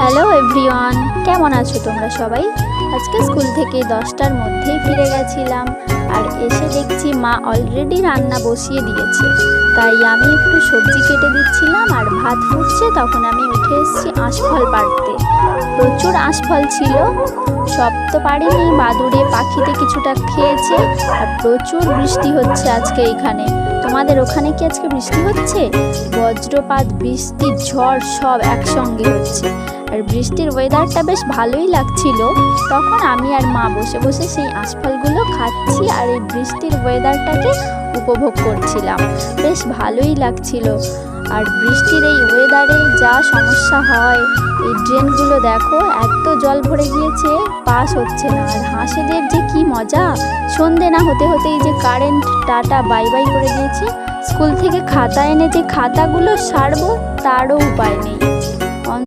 Hello everyone, কেমন আছো তোমরা সবাই? আজকে স্কুল থেকে 10টার মধ্যেই ফিরে গেছিলাম, আর এসে দেখছি মা অলরেডি রান্না বসিয়ে দিয়েছে। তাই আমি একটু সবজি কেটে দিচ্ছিলাম আর ভাত ফুটছে, তখন আমি উঠে এসেছি আঁশফল পাড়তে। প্রচুর আঁশফল ছিল, সব তো পারিনি, বাদুড়ে পাখিতে কিছুটা খেয়েছে। আর প্রচুর বৃষ্টি হচ্ছে আজকে এখানে। তোমাদের ওখানে কি আজকে বৃষ্টি হচ্ছে? বজ্রপাত, বৃষ্টি, ঝড় সব একসঙ্গে হচ্ছে। আর বৃষ্টির ওয়েদারটা বেশ ভালোই লাগছিল। তখন আমি আর মা বসে বসে সেই আঁশফলগুলো খাচ্ছি আর এই বৃষ্টির ওয়েদারটাকে উপভোগ করছিলাম। বেশ ভালোই লাগছিল। আর বৃষ্টির এই ওয়েদারে যা সমস্যা হয়, এই ড্রেনগুলো দেখো এত জল ভরে গিয়েছে, পাস হচ্ছে না। আর হাঁসেদের যে কি মজা, সন্ধে না হতে হতেই যে কারেন্ট টাটা বাই বাই করে দিয়েছে। স্কুল থেকে খাতা এনে যে খাতাগুলো সারবো তারও উপায় নেই।